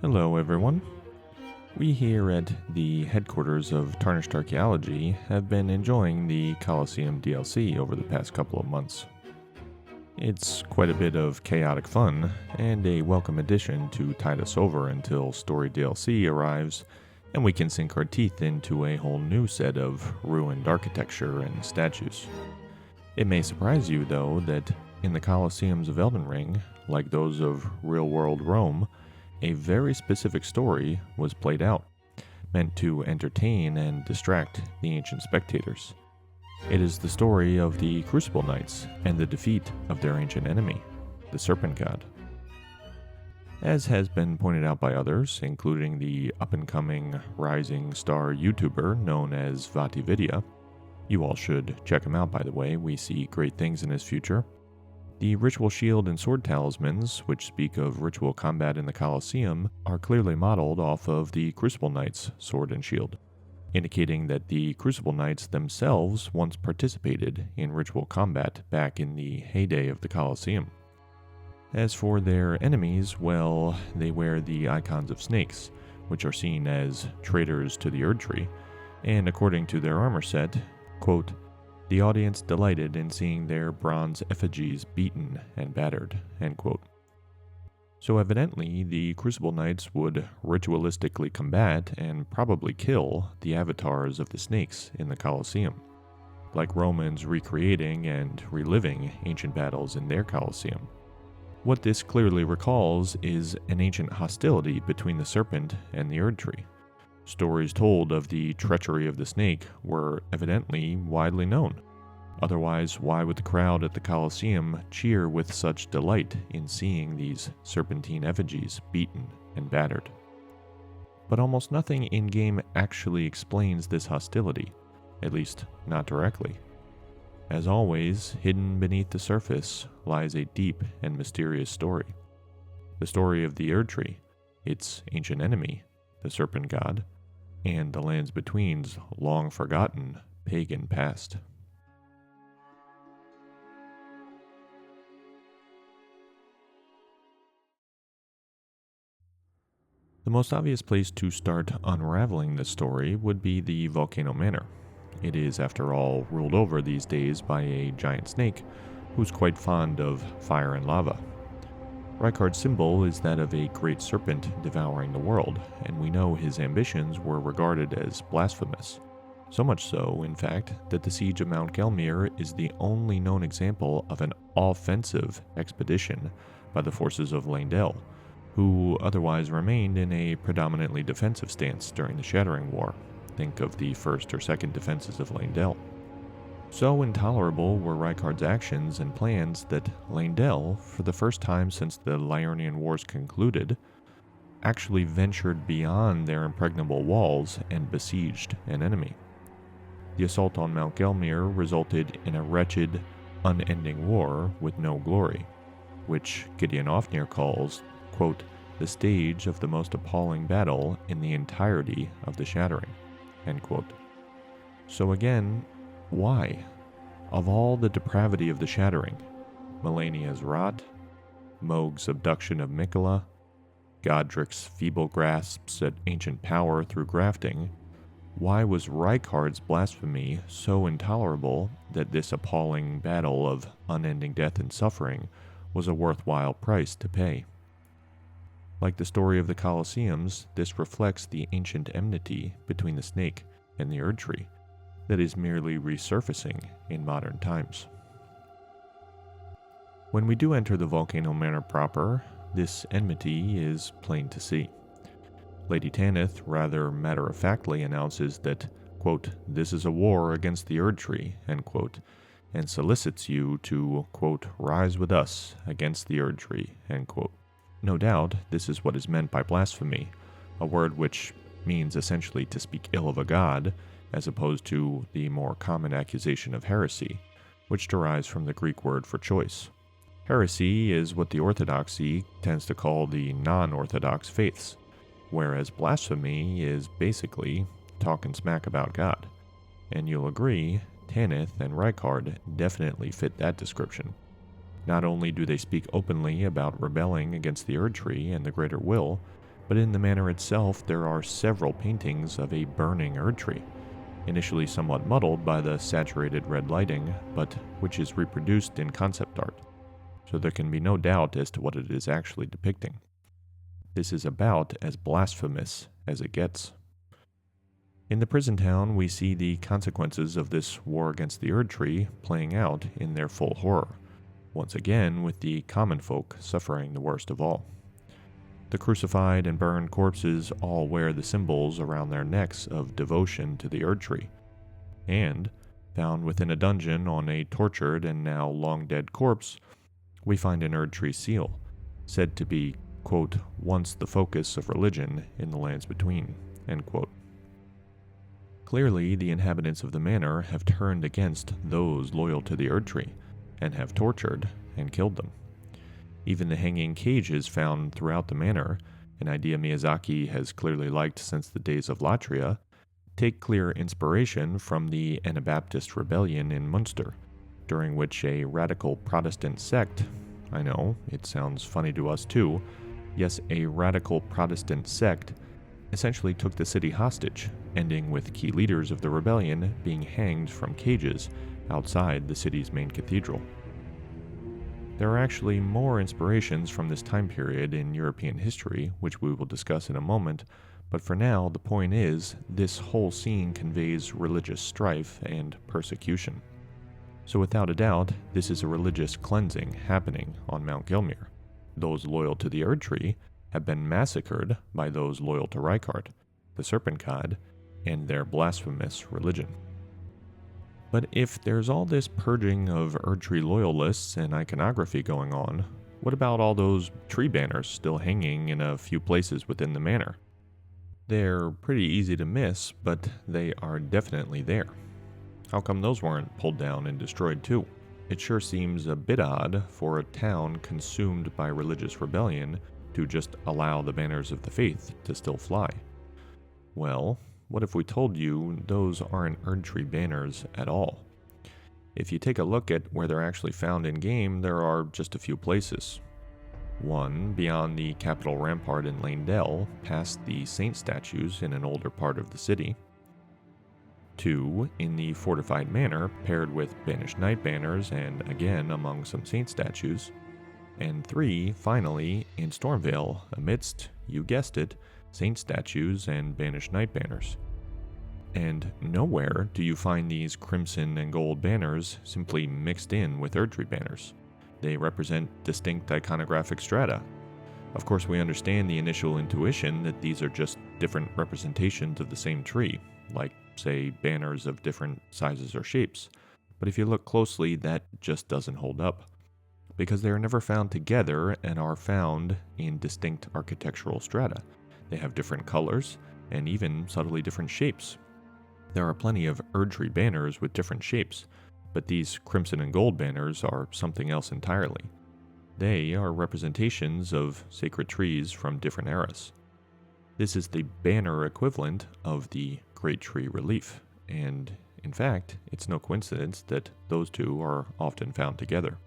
Hello everyone. We here at the headquarters of Tarnished Archaeology have been enjoying the Colosseum DLC over the past couple of months. It's quite a bit of chaotic fun, and a welcome addition to tide us over until Story DLC arrives, and we can sink our teeth into a whole new set of ruined architecture and statues. It may surprise you, though, that in the Colosseums of Elden Ring, like those of real-world Rome, a very specific story was played out, meant to entertain and distract the ancient spectators. It is the story of the Crucible Knights and the defeat of their ancient enemy, the Serpent God. As has been pointed out by others, including the up-and-coming rising star YouTuber known as VatiVidya, you all should check him out by the way, we see great things in his future. The ritual shield and sword talismans, which speak of ritual combat in the Colosseum, are clearly modeled off of the Crucible Knights' sword and shield, indicating that the Crucible Knights themselves once participated in ritual combat back in the heyday of the Colosseum. As for their enemies, well, they wear the icons of snakes, which are seen as traitors to the Erdtree, and according to their armor set, quote, "The audience delighted in seeing their bronze effigies beaten and battered," end quote. So evidently, the Crucible Knights would ritualistically combat and probably kill the avatars of the snakes in the Colosseum, like Romans recreating and reliving ancient battles in their Colosseum. What this clearly recalls is an ancient hostility between the serpent and the Erdtree. Stories told of the treachery of the snake were evidently widely known. Otherwise, why would the crowd at the Colosseum cheer with such delight in seeing these serpentine effigies beaten and battered? But almost nothing in-game actually explains this hostility, at least not directly. As always, hidden beneath the surface lies a deep and mysterious story. The story of the Erdtree, its ancient enemy, the Serpent God, and the lands between's long-forgotten pagan past. The most obvious place to start unraveling this story would be the Volcano Manor. It is, after all, ruled over these days by a giant snake who's quite fond of fire and lava. Rykard's symbol is that of a great serpent devouring the world, and we know his ambitions were regarded as blasphemous. So much so, in fact, that the siege of Mount Gelmir is the only known example of an offensive expedition by the forces of Leyndell, who otherwise remained in a predominantly defensive stance during the Shattering War. Think of the first or second defenses of Leyndell. So intolerable were Rykard's actions and plans that Leyndell, for the first time since the Liurnian Wars concluded, actually ventured beyond their impregnable walls and besieged an enemy. The assault on Mount Gelmir resulted in a wretched, unending war with no glory, which Gideon Ofnir calls, quote, "the stage of the most appalling battle in the entirety of the Shattering," end quote. So again, why? Of all the depravity of the Shattering, Melania's rot, Mohg's abduction of Miquella, Godric's feeble grasps at ancient power through grafting, why was Rykard's blasphemy so intolerable that this appalling battle of unending death and suffering was a worthwhile price to pay? Like the story of the Colosseums, this reflects the ancient enmity between the snake and the Erdtree that is merely resurfacing in modern times. When we do enter the Volcano Manor proper, this enmity is plain to see. Lady Tanith rather matter-of-factly announces that, quote, "this is a war against the Erdtree," end quote, and solicits you to, quote, "rise with us against the Erdtree," end quote. No doubt, this is what is meant by blasphemy, a word which means essentially to speak ill of a god, as opposed to the more common accusation of heresy, which derives from the Greek word for choice. Heresy is what the Orthodoxy tends to call the non-Orthodox faiths, whereas blasphemy is basically talking smack about God. And you'll agree, Tanith and Rykard definitely fit that description. Not only do they speak openly about rebelling against the Erdtree and the Greater Will, But in the manor itself, there are several paintings of a burning Erdtree, initially somewhat muddled by the saturated red lighting, but which is reproduced in concept art, so there can be no doubt as to what it is actually depicting. This is about as blasphemous as it gets. In the prison town, we see the consequences of this war against the Erdtree playing out in their full horror, once again with the common folk suffering the worst of all. The crucified and burned corpses all wear the symbols around their necks of devotion to the Erdtree, and, found within a dungeon on a tortured and now long-dead corpse, we find an Erdtree seal, said to be, quote, once the focus of religion in the lands between, end quote. Clearly, the inhabitants of the manor have turned against those loyal to the Erdtree, and have tortured and killed them. Even the hanging cages found throughout the manor, an idea Miyazaki has clearly liked since the days of Latria, take clear inspiration from the Anabaptist rebellion in Muenster, during which a radical Protestant sect, I know, it sounds funny to us too, yes, a radical Protestant sect, essentially took the city hostage, ending with key leaders of the rebellion being hanged from cages outside the city's main cathedral. There are actually more inspirations from this time period in European history, which we will discuss in a moment, but for now, the point is, this whole scene conveys religious strife and persecution. So without a doubt, this is a religious cleansing happening on Mount Gelmir. Those loyal to the Erdtree have been massacred by those loyal to Reichardt, the Serpent God, and their blasphemous religion. But if there's all this purging of Erdtree loyalists and iconography going on, what about all those tree banners still hanging in a few places within the manor? They're pretty easy to miss, but they are definitely there. How come those weren't pulled down and destroyed too? It sure seems a bit odd for a town consumed by religious rebellion to just allow the banners of the faith to still fly. Well, what if we told you those aren't Erdtree banners at all? If you take a look at where they're actually found in-game, there are just a few places. One, beyond the Capitol Rampart in Leyndell, past the saint statues in an older part of the city. 2, in the fortified manor, paired with banished knight banners and, again, among some saint statues. And 3, finally, in Stormvale, amidst, you guessed it, saint statues and banished knight banners. And nowhere do you find these crimson and gold banners simply mixed in with Erdtree banners. They represent distinct iconographic strata. Of course, we understand the initial intuition that these are just different representations of the same tree, like, say, banners of different sizes or shapes. But if you look closely, that just doesn't hold up, because they are never found together and are found in distinct architectural strata. They have different colors, and even subtly different shapes. There are plenty of Erdtree banners with different shapes, but these crimson and gold banners are something else entirely. They are representations of sacred trees from different eras. This is the banner equivalent of the Great Tree relief, and in fact, it's no coincidence that those two are often found together.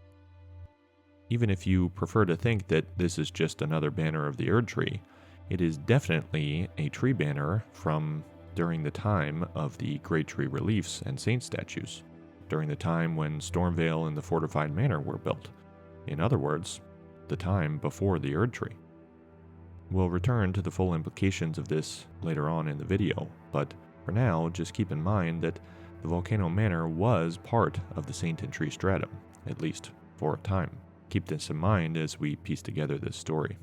Even if you prefer to think that this is just another banner of the Erdtree, it is definitely a tree banner from during the time of the Great Tree reliefs and saint statues, during the time when Stormvale and the fortified manor were built. In other words, the time before the Erdtree. We'll return to the full implications of this later on in the video, but for now, just keep in mind that the Volcano Manor was part of the Saint and Tree stratum, at least for a time. Keep this in mind as we piece together this story.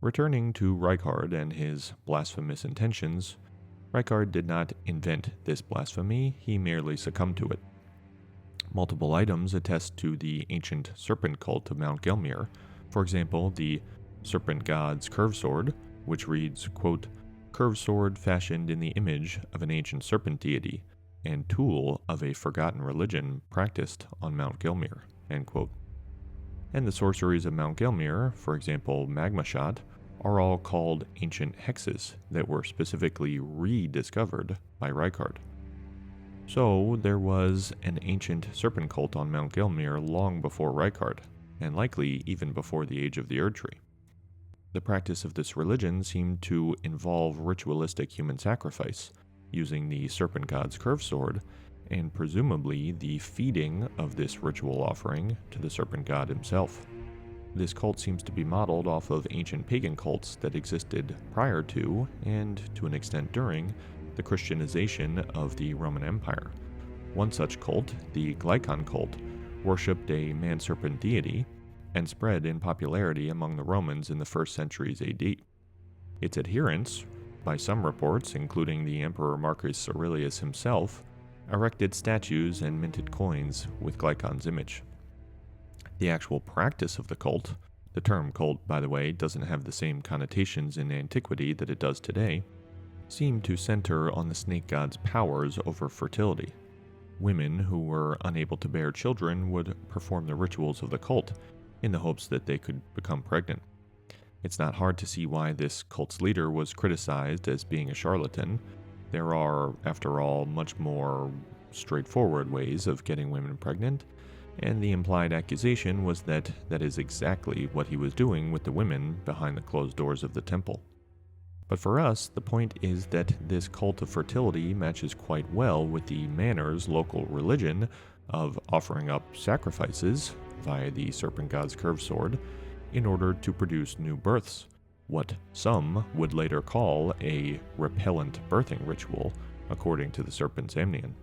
Returning to Reichardt and his blasphemous intentions, Reichardt did not invent this blasphemy, he merely succumbed to it. Multiple items attest to the ancient serpent cult of Mount Gelmir, for example, the Serpent God's curved sword, which reads, quote, curved sword fashioned in the image of an ancient serpent deity, and tool of a forgotten religion practiced on Mount Gelmir, end quote. And the sorceries of Mount Gelmir, for example, Magma Shot, are all called ancient hexes that were specifically rediscovered by Reichardt. So, there was an ancient serpent cult on Mount Gelmir long before Reichardt, and likely even before the age of the Erdtree. The practice of this religion seemed to involve ritualistic human sacrifice, using the Serpent God's curved sword, and presumably the feeding of this ritual offering to the Serpent God himself. This cult seems to be modeled off of ancient pagan cults that existed prior to, and to an extent during, the Christianization of the Roman Empire. One such cult, the Glykon cult, worshipped a man-serpent deity and spread in popularity among the Romans in the 1st centuries AD. Its adherents, by some reports, including the Emperor Marcus Aurelius himself, erected statues and minted coins with Glykon's image. The actual practice of the cult, the term cult, by the way, doesn't have the same connotations in antiquity that it does today, seemed to center on the snake god's powers over fertility. Women who were unable to bear children would perform the rituals of the cult in the hopes that they could become pregnant. It's not hard to see why this cult's leader was criticized as being a charlatan. There are, after all, much more straightforward ways of getting women pregnant, and the implied accusation was that that is exactly what he was doing with the women behind the closed doors of the temple. But for us, the point is that this cult of fertility matches quite well with the Manor's local religion of offering up sacrifices via the Serpent God's curved sword in order to produce new births, what some would later call a repellent birthing ritual, according to the Serpent's Amnion.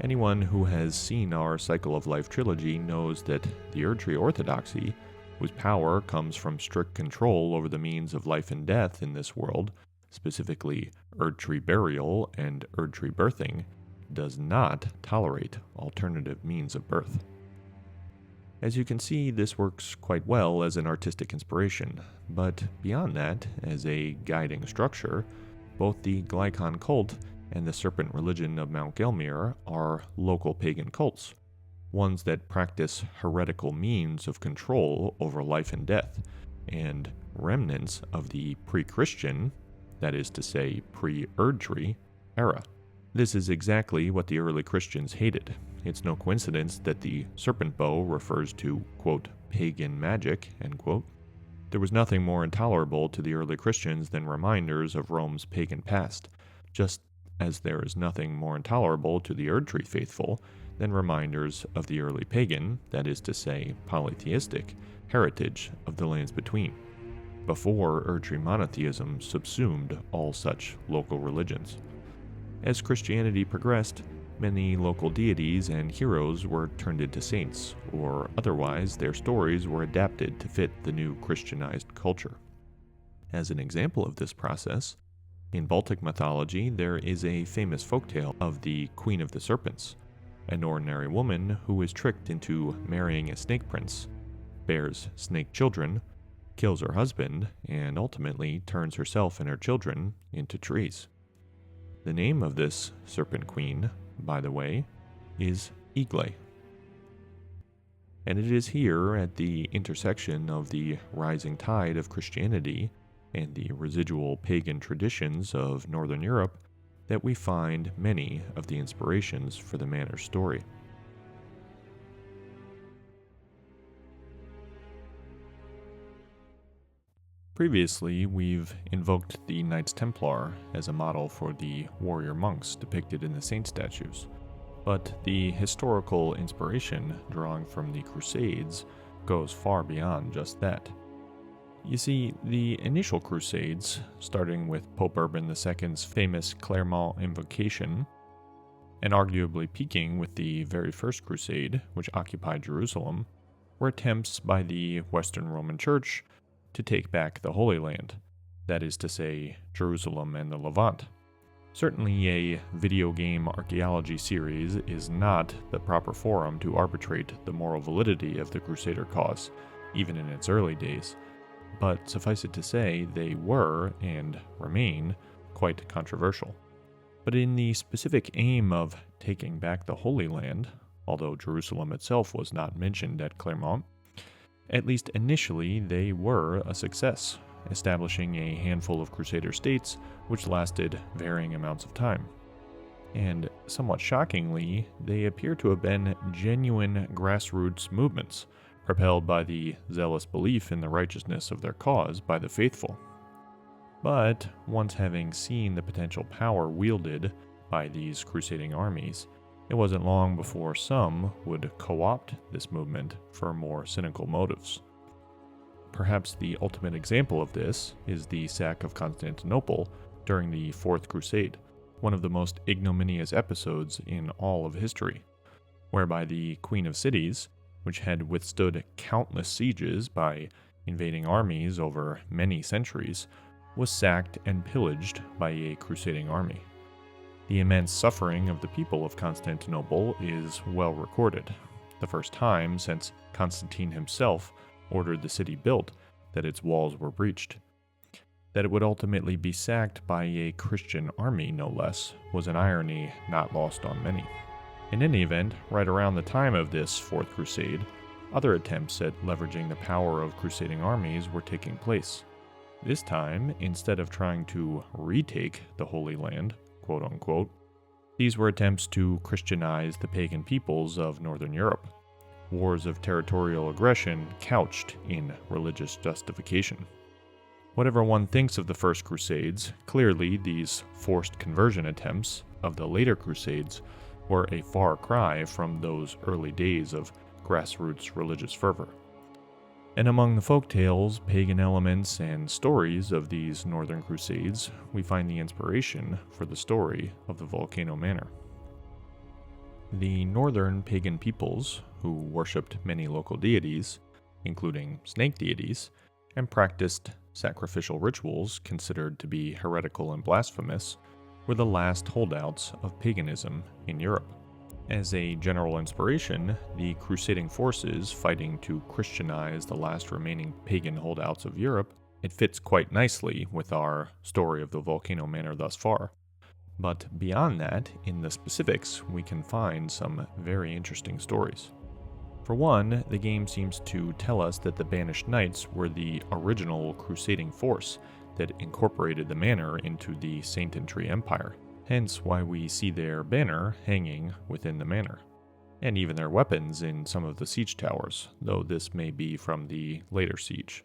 Anyone who has seen our Cycle of Life trilogy knows that the Erdtree orthodoxy, whose power comes from strict control over the means of life and death in this world, specifically Erdtree burial and Erdtree birthing, does not tolerate alternative means of birth. As you can see, this works quite well as an artistic inspiration, but beyond that, as a guiding structure, both the Glykon cult and the serpent religion of Mount Gelmir are local pagan cults, ones that practice heretical means of control over life and death, and remnants of the pre-Christian, that is to say pre-Erdtree, era. This is exactly what the early Christians hated. It's no coincidence that the serpent bow refers to, quote, pagan magic, end quote. There was nothing more intolerable to the early Christians than reminders of Rome's pagan past, just as there is nothing more intolerable to the Erdtree faithful than reminders of the early pagan, that is to say, polytheistic, heritage of the lands between, before Erdtree monotheism subsumed all such local religions. As Christianity progressed, many local deities and heroes were turned into saints, or otherwise their stories were adapted to fit the new Christianized culture. As an example of this process, in Baltic mythology there is a famous folktale of the Queen of the Serpents, an ordinary woman who is tricked into marrying a snake prince, bears snake children, kills her husband, and ultimately turns herself and her children into trees. The name of this serpent queen, by the way, is Igle. And it is here at the intersection of the rising tide of Christianity and the residual pagan traditions of Northern Europe that we find many of the inspirations for the Manor story. Previously, we've invoked the Knights Templar as a model for the warrior monks depicted in the saint statues, but the historical inspiration drawing from the Crusades goes far beyond just that. You see, the initial Crusades, starting with Pope Urban II's famous Clermont invocation, and arguably peaking with the very first Crusade, which occupied Jerusalem, were attempts by the Western Roman Church to take back the Holy Land, that is to say, Jerusalem and the Levant. Certainly a video game archaeology series is not the proper forum to arbitrate the moral validity of the Crusader cause, even in its early days, but suffice it to say they were, and remain, quite controversial. But in the specific aim of taking back the Holy Land, although Jerusalem itself was not mentioned at Clermont, at least initially they were a success, establishing a handful of Crusader states which lasted varying amounts of time. And somewhat shockingly, they appear to have been genuine grassroots movements, propelled by the zealous belief in the righteousness of their cause by the faithful. But once having seen the potential power wielded by these crusading armies, it wasn't long before some would co-opt this movement for more cynical motives. Perhaps the ultimate example of this is the sack of Constantinople during the Fourth Crusade, one of the most ignominious episodes in all of history, whereby the Queen of Cities, which had withstood countless sieges by invading armies over many centuries, was sacked and pillaged by a crusading army. The immense suffering of the people of Constantinople is well recorded, the first time since Constantine himself ordered the city built that its walls were breached. That it would ultimately be sacked by a Christian army, no less, was an irony not lost on many. In any event, right around the time of this Fourth Crusade, other attempts at leveraging the power of crusading armies were taking place. This time, instead of trying to retake the Holy Land, quote unquote, these were attempts to Christianize the pagan peoples of Northern Europe. Wars of territorial aggression couched in religious justification. Whatever one thinks of the First Crusades, clearly these forced conversion attempts of the later Crusades were a far cry from those early days of grassroots religious fervor. And among the folk tales, pagan elements, and stories of these Northern Crusades, we find the inspiration for the story of the Volcano Manor. The northern pagan peoples, who worshipped many local deities, including snake deities, and practiced sacrificial rituals considered to be heretical and blasphemous, were the last holdouts of paganism in Europe. As a general inspiration, the crusading forces fighting to Christianize the last remaining pagan holdouts of Europe, it fits quite nicely with our story of the Volcano Manor thus far. But beyond that, in the specifics, we can find some very interesting stories. For one, the game seems to tell us that the Banished Knights were the original crusading force that incorporated the manor into the Saint Erdtree Empire, hence why we see their banner hanging within the manor, and even their weapons in some of the siege towers, though this may be from the later siege.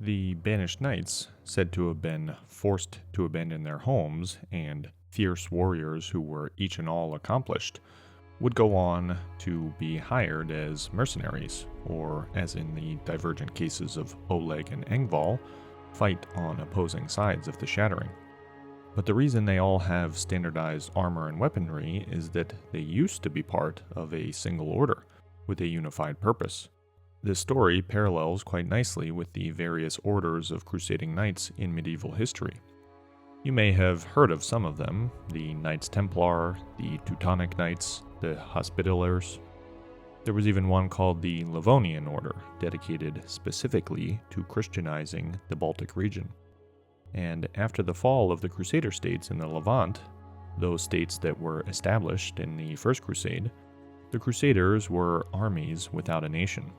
The Banished Knights, said to have been forced to abandon their homes, and fierce warriors who were each and all accomplished, would go on to be hired as mercenaries, or, as in the divergent cases of Oleg and Engvall, fight on opposing sides of the Shattering. But the reason they all have standardized armor and weaponry is that they used to be part of a single order, with a unified purpose. This story parallels quite nicely with the various orders of crusading knights in medieval history. You may have heard of some of them: the Knights Templar, the Teutonic Knights, the Hospitallers. There was even one called the Livonian Order, dedicated specifically to Christianizing the Baltic region. And after the fall of the Crusader states in the Levant, those states that were established in the First Crusade, the Crusaders were armies without a nation.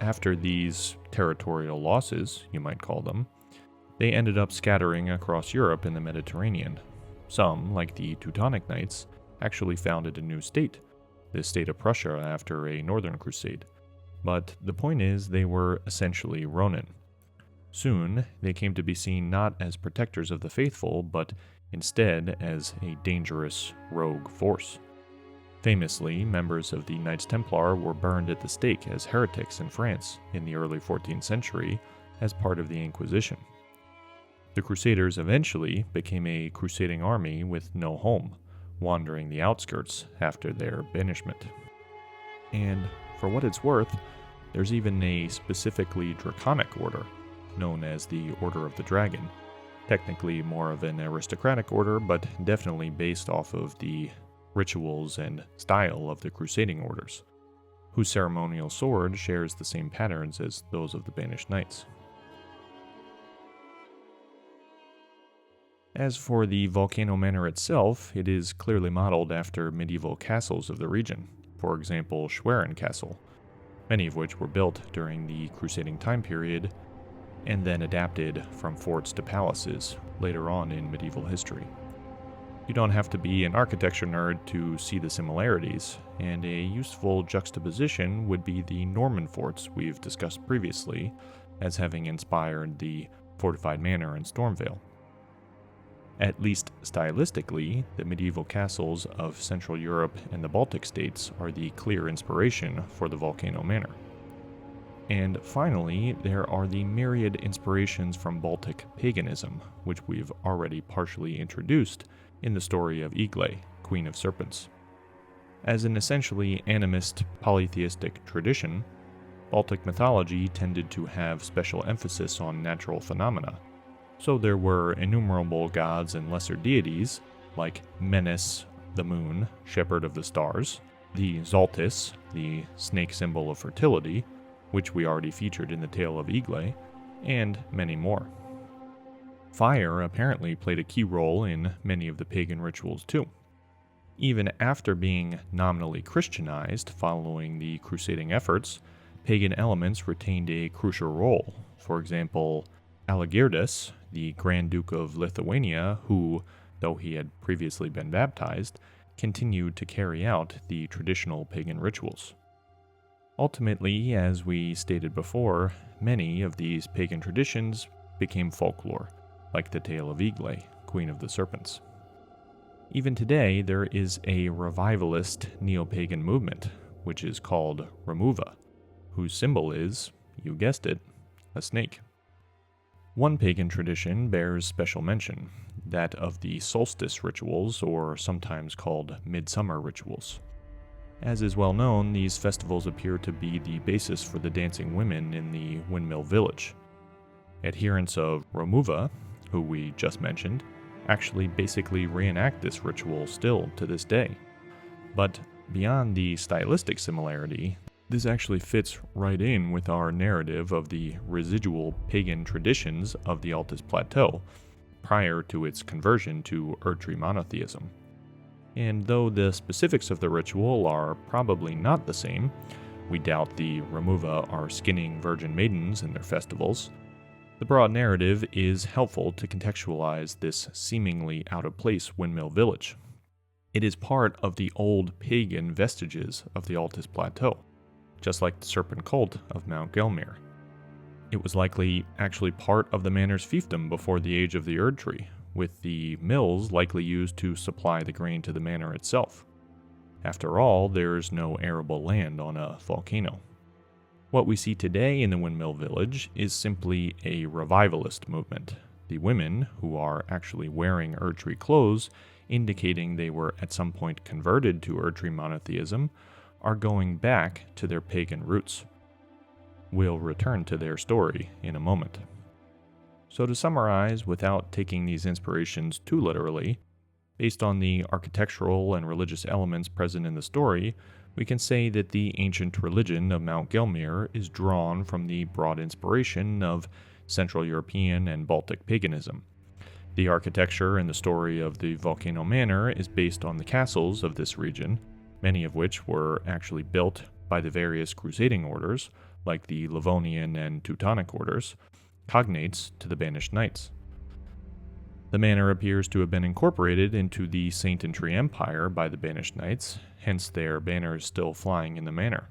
After these territorial losses, you might call them, they ended up scattering across Europe and the Mediterranean. Some, like the Teutonic Knights, actually founded a new state, the state of Prussia, after a northern crusade. But the point is, they were essentially Ronin. Soon, they came to be seen not as protectors of the faithful, but instead as a dangerous rogue force. Famously, members of the Knights Templar were burned at the stake as heretics in France in the early 14th century as part of the Inquisition. The Crusaders eventually became a crusading army with no home, wandering the outskirts after their banishment. And for what it's worth, there's even a specifically draconic order, known as the Order of the Dragon, technically more of an aristocratic order, but definitely based off of the rituals and style of the crusading orders, whose ceremonial sword shares the same patterns as those of the Banished Knights. As for the Volcano Manor itself, it is clearly modeled after medieval castles of the region, for example Schwerin Castle, many of which were built during the crusading time period and then adapted from forts to palaces later on in medieval history. You don't have to be an architecture nerd to see the similarities, and a useful juxtaposition would be the Norman forts we've discussed previously as having inspired the fortified manor in Stormvale. At least stylistically, the medieval castles of Central Europe and the Baltic states are the clear inspiration for the Volcano Manor. And finally, there are the myriad inspirations from Baltic paganism, which we've already partially introduced in the story of Igle, Queen of Serpents. As an essentially animist polytheistic tradition, Baltic mythology tended to have special emphasis on natural phenomena, so there were innumerable gods and lesser deities, like Menes, the moon, shepherd of the stars, the Zaltis, the snake symbol of fertility, which we already featured in the tale of Igle, and many more. Fire apparently played a key role in many of the pagan rituals too. Even after being nominally Christianized following the crusading efforts, pagan elements retained a crucial role. For example, Algirdas, the Grand Duke of Lithuania, who, though he had previously been baptized, continued to carry out the traditional pagan rituals. Ultimately, as we stated before, many of these pagan traditions became folklore, like the tale of Igle, Queen of the Serpents. Even today, there is a revivalist neo-pagan movement, which is called Remuva, whose symbol is, you guessed it, a snake. One pagan tradition bears special mention, that of the solstice rituals, or sometimes called midsummer rituals. As is well known, these festivals appear to be the basis for the dancing women in the Windmill Village. Adherents of Remuva, who we just mentioned, actually basically reenact this ritual still to this day. But beyond the stylistic similarity, this actually fits right in with our narrative of the residual pagan traditions of the Altis Plateau prior to its conversion to Erdtree monotheism. And though the specifics of the ritual are probably not the same, we doubt the Remuva are skinning virgin maidens in their festivals, the broad narrative is helpful to contextualize this seemingly out-of-place windmill village. It is part of the old pagan vestiges of the Altis Plateau, just like the serpent cult of Mount Gelmir. It was likely actually part of the manor's fiefdom before the age of the Erdtree, with the mills likely used to supply the grain to the manor itself. After all, there's no arable land on a volcano. What we see today in the Windmill Village is simply a revivalist movement. The women, who are actually wearing Erdtree clothes, indicating they were at some point converted to Erdtree monotheism, are going back to their pagan roots. We'll return to their story in a moment. So to summarize, without taking these inspirations too literally, based on the architectural and religious elements present in the story, we can say that the ancient religion of Mount Gelmir is drawn from the broad inspiration of Central European and Baltic paganism. The architecture and the story of the Volcano Manor is based on the castles of this region, many of which were actually built by the various crusading orders, like the Livonian and Teutonic orders, cognates to the banished knights. The manor appears to have been incorporated into the Saint Entry Empire by the banished knights, hence their banners still flying in the manor.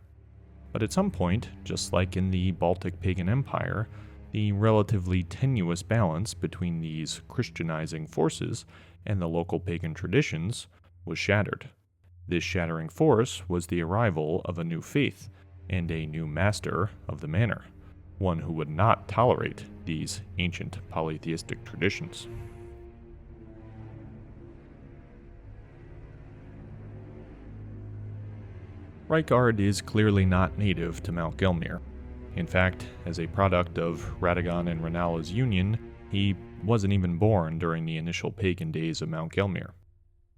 But at some point, just like in the Baltic pagan empire, the relatively tenuous balance between these Christianizing forces and the local pagan traditions was shattered. This shattering force was the arrival of a new faith and a new master of the manor, one who would not tolerate these ancient polytheistic traditions. Reichardt is clearly not native to Mount Gelmir. In fact, as a product of Radagon and Renalla's union, he wasn't even born during the initial pagan days of Mount Gelmir.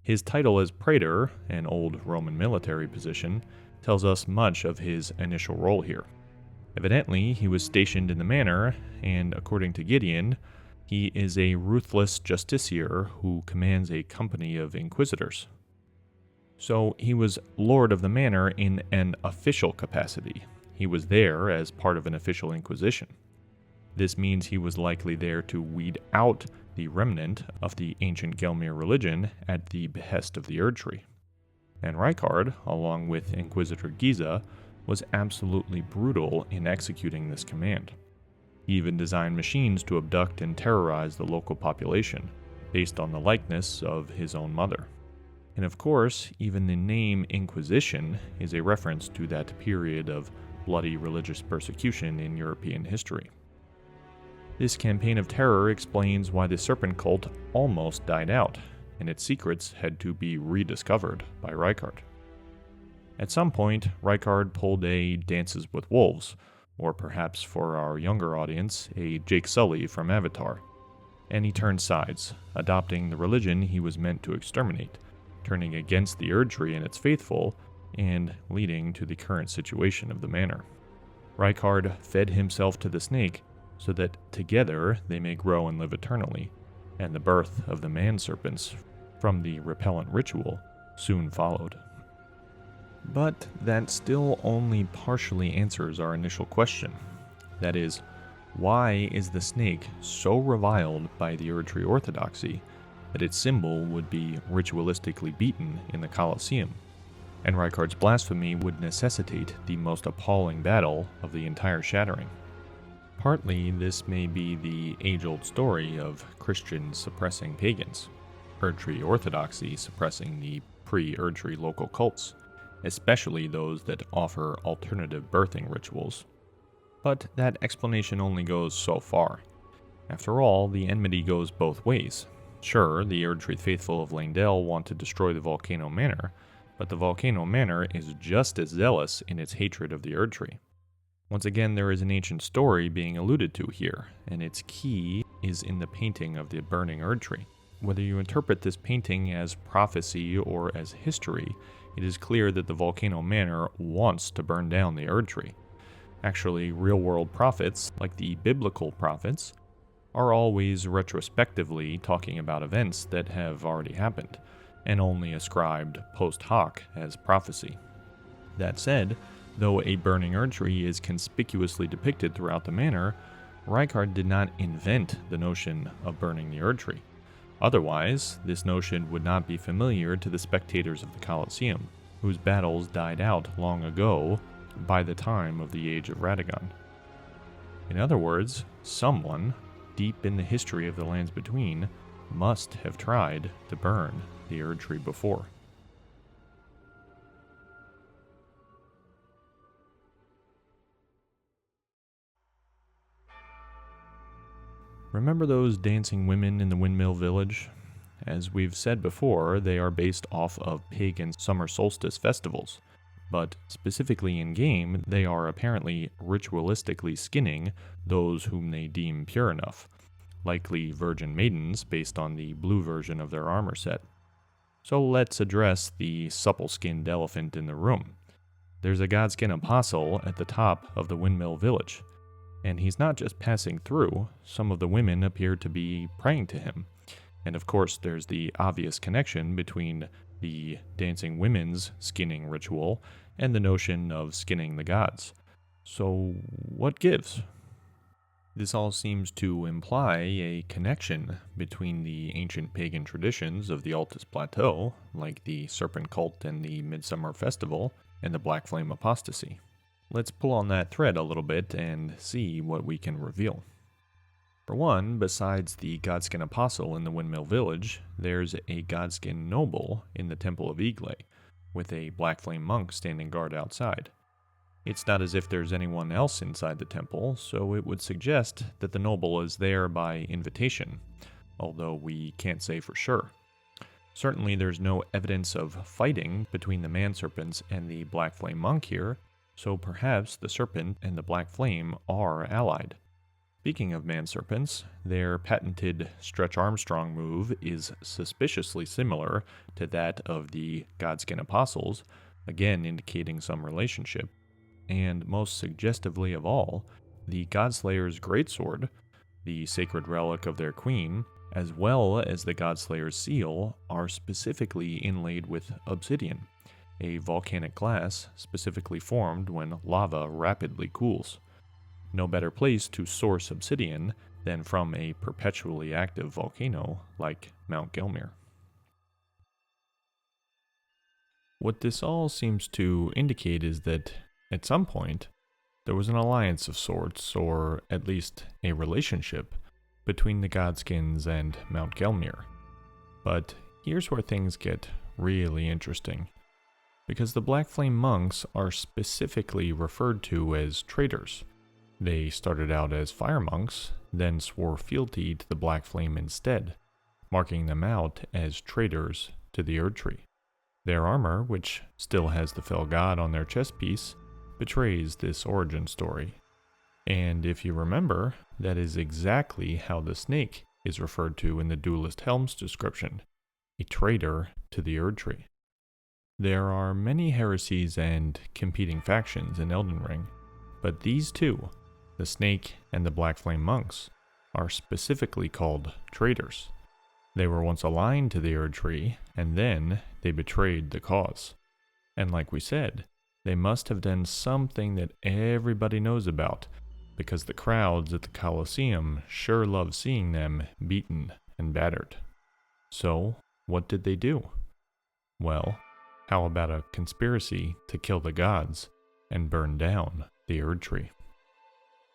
His title as praetor, an old Roman military position, tells us much of his initial role here. Evidently, he was stationed in the manor, and according to Gideon, he is a ruthless justiciar who commands a company of inquisitors. So he was lord of the manor in an official capacity. He was there as part of an official inquisition. This means he was likely there to weed out the remnant of the ancient Gelmir religion at the behest of the Erdtree. And Reichard, along with Inquisitor Giza, was absolutely brutal in executing this command. He even designed machines to abduct and terrorize the local population, based on the likeness of his own mother. And of course, even the name Inquisition is a reference to that period of bloody religious persecution in European history. This campaign of terror explains why the Serpent cult almost died out, and its secrets had to be rediscovered by Reichard. At some point, Reichard pulled a Dances with Wolves, or perhaps for our younger audience, a Jake Sully from Avatar, and he turned sides, adopting the religion he was meant to exterminate, turning against the Erdtree and its faithful, and leading to the current situation of the manor. Reichard fed himself to the snake so that together they may grow and live eternally, and the birth of the man-serpents from the repellent ritual soon followed. But that still only partially answers our initial question. That is, why is the snake so reviled by the Erdtree orthodoxy that its symbol would be ritualistically beaten in the Colosseum, and Reichard's blasphemy would necessitate the most appalling battle of the entire shattering? Partly, this may be the age-old story of Christians suppressing pagans, Erdtree orthodoxy suppressing the pre-Erdtree local cults, especially those that offer alternative birthing rituals. But that explanation only goes so far. After all, the enmity goes both ways. Sure, the Erdtree faithful of Leyndell want to destroy the Volcano Manor, but the Volcano Manor is just as zealous in its hatred of the Erdtree. Once again, there is an ancient story being alluded to here, and its key is in the painting of the burning Erdtree. Whether you interpret this painting as prophecy or as history, it is clear that the Volcano Manor wants to burn down the Erdtree. Actually, real-world prophets, like the biblical prophets, are always retrospectively talking about events that have already happened, and only ascribed post hoc as prophecy. That said, though a burning Erdtree is conspicuously depicted throughout the manor, Reichard did not invent the notion of burning the Erdtree. Otherwise, this notion would not be familiar to the spectators of the Colosseum, whose battles died out long ago by the time of the Age of Radagon. In other words, someone, deep in the history of the lands between, must have tried to burn the Erdtree before. Remember those dancing women in the Windmill Village? As we've said before, they are based off of pagan summer solstice festivals, but specifically in-game, they are apparently ritualistically skinning those whom they deem pure enough, likely virgin maidens based on the blue version of their armor set. So let's address the supple-skinned elephant in the room. There's a godskin apostle at the top of the Windmill Village, and he's not just passing through. Some of the women appear to be praying to him. And of course, there's the obvious connection between the dancing women's skinning ritual and the notion of skinning the gods. So, what gives? This all seems to imply a connection between the ancient pagan traditions of the Altus Plateau, like the Serpent Cult and the Midsummer Festival, and the Black Flame Apostasy. Let's pull on that thread a little bit and see what we can reveal. For one, besides the Godskin Apostle in the Windmill Village, there's a Godskin Noble in the Temple of Igle, with a Black Flame monk standing guard outside. It's not as if there's anyone else inside the temple, so it would suggest that the noble is there by invitation, although we can't say for sure. Certainly there's no evidence of fighting between the man-serpents and the Black Flame monk here, so perhaps the serpent and the Black Flame are allied. Speaking of man-serpents, their patented Stretch Armstrong move is suspiciously similar to that of the Godskin Apostles, again indicating some relationship. And most suggestively of all, the Godslayer's greatsword, the sacred relic of their queen, as well as the Godslayer's seal, are specifically inlaid with obsidian, a volcanic glass specifically formed when lava rapidly cools. No better place to source obsidian than from a perpetually active volcano like Mount Gelmir. What this all seems to indicate is that, at some point, there was an alliance of sorts, or at least a relationship, between the Godskins and Mount Gelmir. But here's where things get really interesting, because the Black Flame monks are specifically referred to as traitors. They started out as fire monks, then swore fealty to the Black Flame instead, marking them out as traitors to the Erdtree. Their armor, which still has the fell god on their chest piece, betrays this origin story. And if you remember, that is exactly how the snake is referred to in the Duelist Helm's description, a traitor to the Erdtree. There are many heresies and competing factions in Elden Ring, but these two, the snake and the Black Flame monks, are specifically called traitors. They were once aligned to the Erdtree, and then they betrayed the cause. And like we said, they must have done something that everybody knows about, because the crowds at the Colosseum sure love seeing them beaten and battered. So, what did they do? Well, how about a conspiracy to kill the gods and burn down the Erdtree?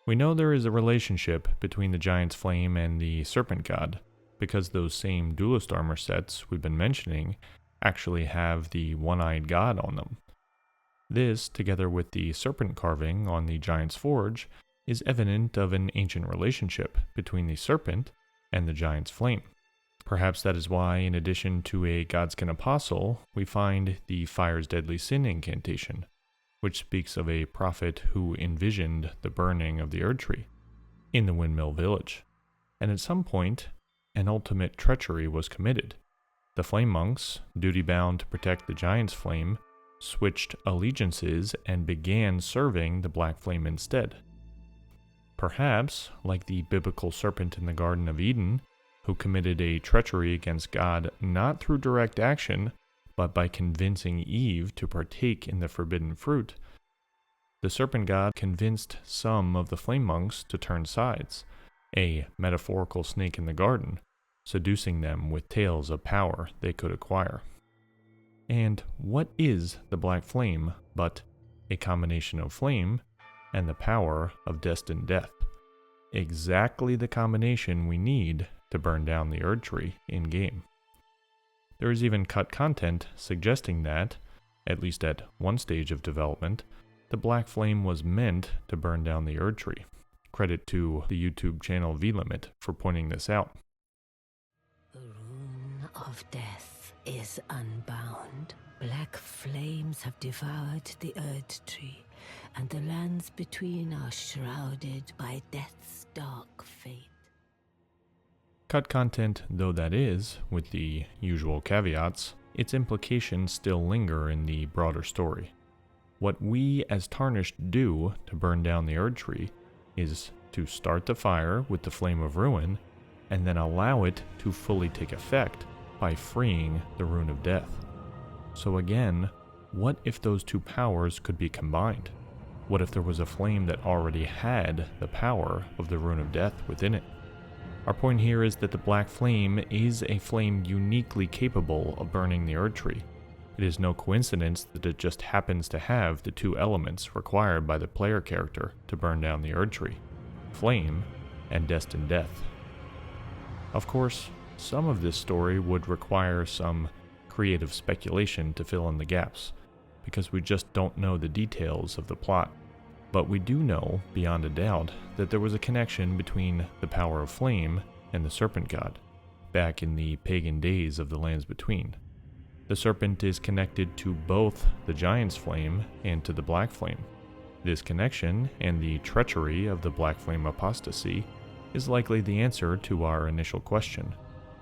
We know there is a relationship between the Giant's Flame and the Serpent God, because those same duelist armor sets we've been mentioning actually have the one-eyed god on them. This, together with the serpent carving on the Giant's Forge, is evident of an ancient relationship between the serpent and the Giant's Flame. Perhaps that is why, in addition to a Godskin Apostle, we find the Fire's Deadly Sin incantation, which speaks of a prophet who envisioned the burning of the Erdtree in the Windmill Village. And at some point, an ultimate treachery was committed. The Flame Monks, duty-bound to protect the Giant's Flame, switched allegiances and began serving the Black Flame instead. Perhaps, like the biblical serpent in the Garden of Eden, who committed a treachery against God not through direct action, but by convincing Eve to partake in the forbidden fruit, the Serpent God convinced some of the Flame Monks to turn sides, a metaphorical snake in the garden, seducing them with tales of power they could acquire. And what is the Black Flame but a combination of flame and the power of destined death? Exactly the combination we need to burn down the Erdtree in-game. There is even cut content suggesting that, at least at one stage of development, the Black Flame was meant to burn down the Erdtree. Credit to the YouTube channel vLimit for pointing this out. The rune of death is unbound. Black flames have devoured the Erdtree, and the lands between are shrouded by death's dark fate. Cut content though that is, with the usual caveats, its implications still linger in the broader story. What we as Tarnished do to burn down the Erdtree is to start the fire with the Flame of Ruin, and then allow it to fully take effect by freeing the Rune of Death. So again, what if those two powers could be combined? What if there was a flame that already had the power of the Rune of Death within it? Our point here is that the Black Flame is a flame uniquely capable of burning the Erdtree. It is no coincidence that it just happens to have the two elements required by the player character to burn down the Erdtree: flame and destined death. Of course, some of this story would require some creative speculation to fill in the gaps, because we just don't know the details of the plot. But we do know, beyond a doubt, that there was a connection between the power of flame and the Serpent God, back in the pagan days of the Lands Between. The serpent is connected to both the Giant's Flame and to the Black Flame. This connection, and the treachery of the Black Flame apostasy, is likely the answer to our initial question: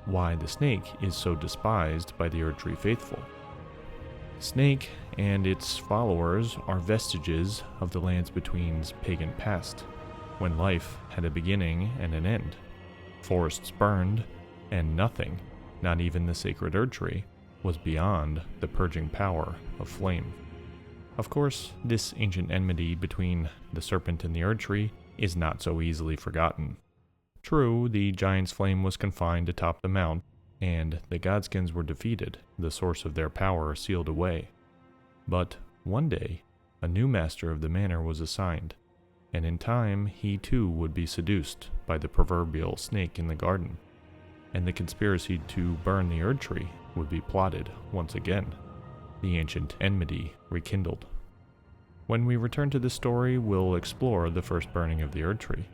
why the snake is so despised by the Erdtree faithful. Snake and its followers are vestiges of the Lands Between's pagan past, when life had a beginning and an end. Forests burned, and nothing, not even the sacred Erdtree, was beyond the purging power of flame. Of course, this ancient enmity between the serpent and the Erdtree is not so easily forgotten. True, the giant's flame was confined atop the mount, and the godskins were defeated, the source of their power sealed away. But one day, a new master of the manor was assigned, and in time he too would be seduced by the proverbial snake in the garden, and the conspiracy to burn the Erdtree would be plotted once again, the ancient enmity rekindled. When we return to this story, we'll explore the first burning of the Erdtree,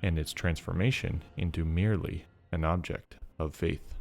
and its transformation into merely an object of faith.